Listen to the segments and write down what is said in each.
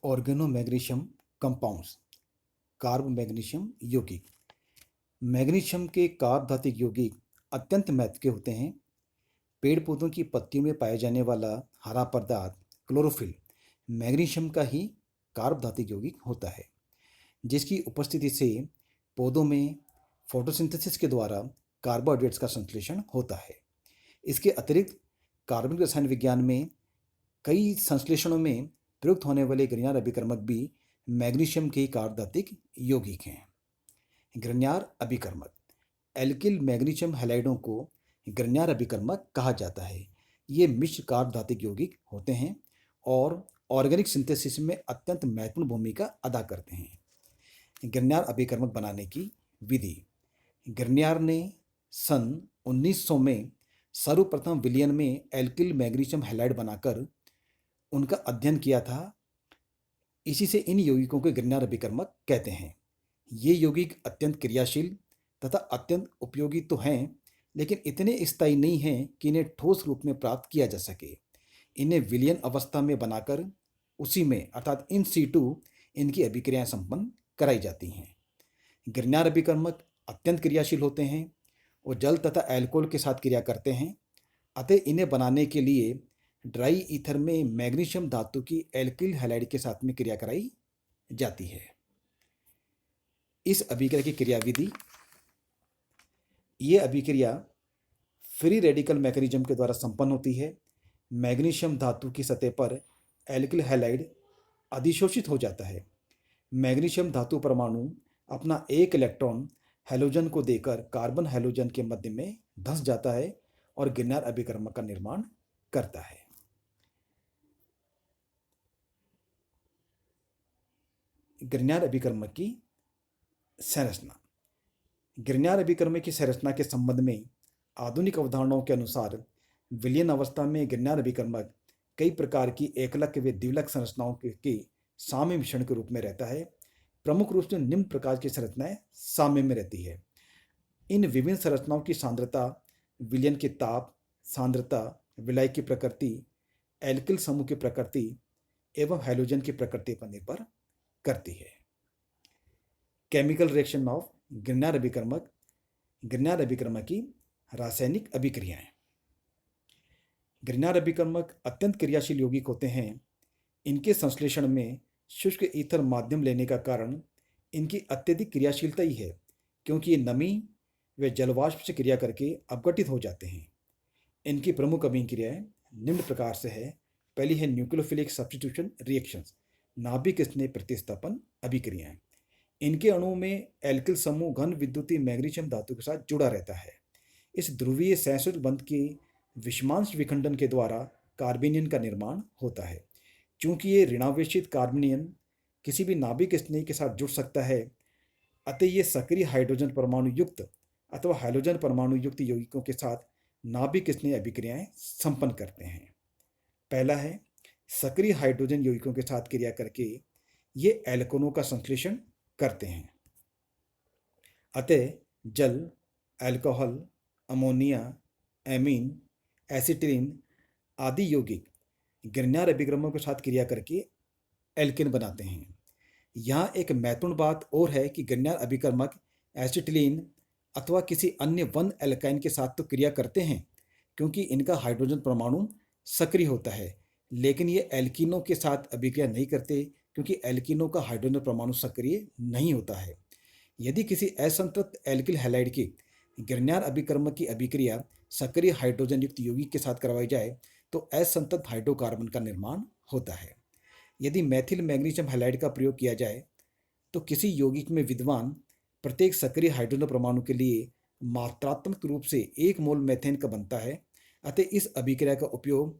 Oregano magnesium compounds. कार्ब magnesium यौगिक। Magnesium के कार्ब धातुक यौगिक अत्यंत महत्व के होते हैं। पेड़ पौधों की पत्तियों में पाया जाने वाला हरा पदार्थ क्लोरोफिल मैग्नीशियम का ही कार्ब धातुक यौगिक होता है, जिसकी उपस्थिति से पौधों में फोटोसिंथेसिस के द्वारा कार्बोहाइड्रेट्स का संश्लेषण होता है। इसके अतिरिक्त कार्बनिक रसायन विज्ञान में कई संश्लेषणों में प्रयुक्त होने वाले ग्रिग्नार्ड अभिकर्मक भी मैग्नीशियम के कार्ब धातुक यौगिक हैं। ग्रिग्नार्ड अभिकर्मक। एल्किल मैग्नीशियम हैलाइडों को ग्रिग्नार्ड अभिकर्मक कहा जाता है। ये मिश्र कार्ब धातुक यौगिक होते हैं और ऑर्गेनिक सिंथेसिस में अत्यंत महत्वपूर्ण भूमिका अदा करते हैं। ग्रिग्नार्ड अभिकर्मक बनाने की विधि। ग्रिग्नार्ड ने सन 1900 में सर्वप्रथम विलयन में एल्किल मैग्नीशियम हैलाइड बनाकर उनका अध्ययन किया था। इसी से इन यौगिकों को ग्रिग्नार्ड अभिकर्मक कहते हैं। ये यौगिक अत्यंत क्रियाशील तथा अत्यंत उपयोगी तो हैं, लेकिन इतने स्थायी नहीं हैं कि इन्हें ठोस रूप में प्राप्त किया जा सके। इन्हें विलयन अवस्था में बनाकर उसी में अर्थात इन सीटू इनकी अभिक्रियाएं संपन्न कराई जाती हैं। ग्रिग्नार्ड अभिकर्मक अत्यंत क्रियाशील होते हैं और जल तथा अल्कोहल के साथ क्रिया करते हैं। अतः इन्हें बनाने के लिए ड्राई ईथर में मैग्नीशियम धातु की एल्किल हैलाइड के साथ में क्रिया कराई जाती है। इस अभिक्रिया की क्रियाविधि। ये अभिक्रिया फ्री रेडिकल मैकेनिज्म के द्वारा संपन्न होती है। मैग्नीशियम धातु की सतह पर एल्किल हैलाइड अधिशोषित हो जाता है। मैग्नीशियम धातु परमाणु अपना एक इलेक्ट्रॉन हैलोजन को देकर कार्बन हैलोजन के मध्य में धंस जाता है और ग्रिग्नार्ड अभिकर्मक का निर्माण करता है। ग्रिग्नार्ड अभिकर्मक की संरचना। ग्रिग्नार्ड अभिकर्मक की संरचना के संबंध में आधुनिक अवधारणाओं के अनुसार विलयन अवस्था में ग्रिग्नार्ड अभिकर्मक कई प्रकार की एकलक व द्विलक संरचनाओं के साम्य मिश्रण के रूप में रहता है। प्रमुख रूप से निम्न प्रकार की संरचनाएं साम्य में रहती है। इन विभिन्न संरचनाओं की सांद्रता विलयन के ताप, सांद्रता, विलायक की प्रकृति, एल्किल समूह की प्रकृति एवं हैलोजन की प्रकृति पर निर्भर करती है। केमिकल रिएक्शन ऑफ ग्रिग्नार्ड अभिकर्मक। ग्रिग्नार्ड अभिकर्मक की रासायनिक अभिक्रियाएं। ग्रिग्नार्ड अभिकर्मक अत्यंत क्रियाशील यौगिक होते हैं। इनके संश्लेषण में शुष्क ईथर माध्यम लेने का कारण इनकी अत्यधिक क्रियाशीलता ही है, क्योंकि ये नमी व जलवाष्प से क्रिया करके अपघटित हो जाते हैं। इनकी प्रमुख अभिक्रियाएं निम्न प्रकार से है। पहली है न्यूक्लियोफिलिक सब्स्टिट्यूशन रिएक्शंस, नाभिक स्नेह प्रतिस्थापन अभिक्रियाएं। इनके अणुओं में एल्किल समूह घन विद्युतीय मैग्नीशियम धातु के साथ जुड़ा रहता है। इस ध्रुवीय सहसुर बंध के विषमांश विखंडन के द्वारा कार्बेनियन का निर्माण होता है। चूंकि ये ऋणावेशित कार्बेनियन किसी भी नाभिक स्नेह के साथ जुड़ सकता है, अतः ये सक्रिय हाइड्रोजन परमाणु युक्त अथवा हैलोजन परमाणु युक्त यौगिकों के साथ नाभिक स्नेह अभिक्रियाएं संपन्न करते हैं। पहला है सक्रिय हाइड्रोजन यौगिकों के साथ क्रिया करके ये एल्कोनों का संश्लेषण करते हैं। अतः जल, अल्कोहल, अमोनिया, एमीन, एसिटिलीन आदि यौगिक ग्रिग्नार्ड अभिकर्मकों के साथ क्रिया करके एल्केन बनाते हैं। यहाँ एक महत्वपूर्ण बात और है कि ग्रिग्नार्ड अभिकर्मक एसिटिलीन अथवा किसी अन्य वन एल्काइन के साथ तो क्रिया करते हैं, क्योंकि इनका हाइड्रोजन परमाणु सक्रिय होता है, लेकिन ये एल्कीनों के साथ अभिक्रिया नहीं करते, क्योंकि एल्कीनों का हाइड्रोजन परमाणु सक्रिय नहीं होता है। यदि किसी असंतृप्त एल्किल हैलाइड की ग्रिग्नार्ड अभिकर्मक की अभिक्रिया सक्रिय हाइड्रोजन युक्त यौगिक के साथ करवाई जाए तो असंतृप्त हाइड्रोकार्बन का निर्माण होता है। यदि मैथिल मैग्नीशियम हैलाइड का प्रयोग किया जाए तो किसी यौगिक में विद्यमान प्रत्येक सक्रिय हाइड्रोजन परमाणु के लिए मात्रात्मक रूप से 1 मोल मेथेन का बनता है। अतः इस अभिक्रिया का उपयोग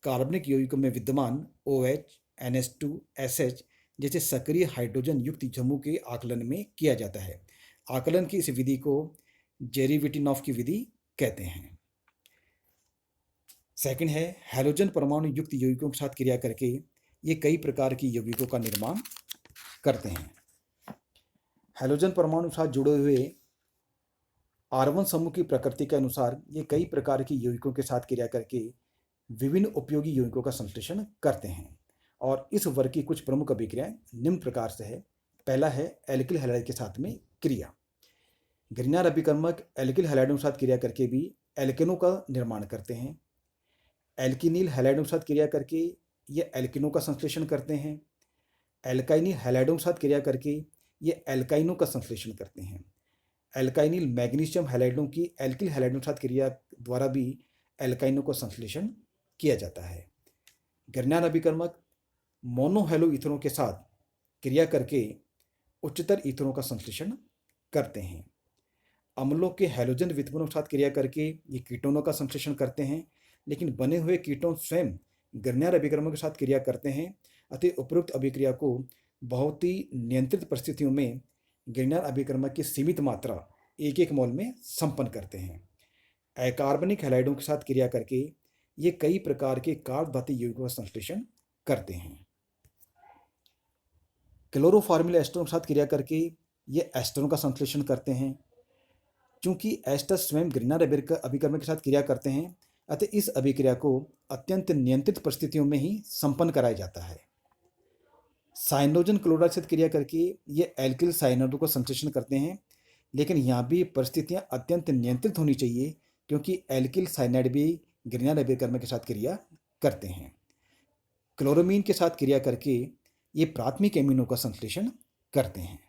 कार्बनिक यौगिकों में विद्यमान OH, NH2, SH जैसे सक्रिय हाइड्रोजन युक्त समूह के आकलन में किया जाता है। आकलन की इस विधि को जेरिविटिनॉफ की विधि कहते हैं। सेकंड है हैलोजन परमाणु युक्त यौगिकों के साथ क्रिया करके ये कई प्रकार की यौगिकों का निर्माण करते हैं। हैलोजन परमाणु के साथ जुड़े हुए R1 समूह की प्रकृति के अनुसार ये कई प्रकार की यौगिकों के साथ क्रिया करके विभिन्न उपयोगी यौगिकों का संश्लेषण करते हैं। और इस वर्ग की कुछ प्रमुख अभिक्रियाएं निम्न प्रकार से है। पहला है एल्किल हैलाइड के साथ में क्रिया। grignard अभिकर्मक एल्किल हैलाइडों के साथ क्रिया करके भी एल्केनों का निर्माण करते हैं। एल्किनिल हैलाइडों के साथ क्रिया करके ये एल्किनों का संश्लेषण करते हैं। एल्काइनिल हैलाइडों के साथ क्रिया करके ये एल्काइनों का संश्लेषण करते हैं। एल्काइनिल मैग्नीशियम हैलाइडों की एल्किल हैलाइडों के साथ क्रिया द्वारा भी एल्काइनों का संश्लेषण किया जाता है। grignard अभिकर्मक मोनोहैलो ईथरों के साथ क्रिया करके उच्चतर ईथरों का संश्लेषण करते हैं। अम्लों के हैलोजन वितरणों के साथ क्रिया करके ये कीटोनों का संश्लेषण करते हैं, लेकिन बने हुए कीटोन स्वयं grignard अभिकर्मक के साथ क्रिया करते हैं। अतः उपरोक्त अभिक्रिया को बहुत ही नियंत्रित परिस्थितियों में grignard अभिकर्मक की सीमित मात्रा 1-1 मोल में संपन्न करते हैं। अकार्बनिक हैलाइडों के साथ क्रिया करके ये कई प्रकार के कार्बधातु यौगिकों का संश्लेषण करते हैं। क्लोरोफॉर्मिल एस्टरों के साथ क्रिया करके ये एस्टरों का संश्लेषण करते हैं। चूंकि एस्टर स्वयं grignard अभिकर्मक के साथ क्रिया करते हैं, अतः इस अभिक्रिया को अत्यंत नियंत्रित परिस्थितियों में ही संपन्न कराया जाता है। साइनोजन क्लोराइड से क्रिया करके ये एल्किल साइनाइडों का संश्लेषण करते हैं, लेकिन यहाँ भी परिस्थितियाँ अत्यंत नियंत्रित होनी चाहिए, क्योंकि एल्किल साइनाइड भी grignard अभिकर्मक के साथ क्रिया करते हैं। क्लोरोमीन के साथ क्रिया करके ये प्राथमिक एमिनों का संश्लेषण करते हैं।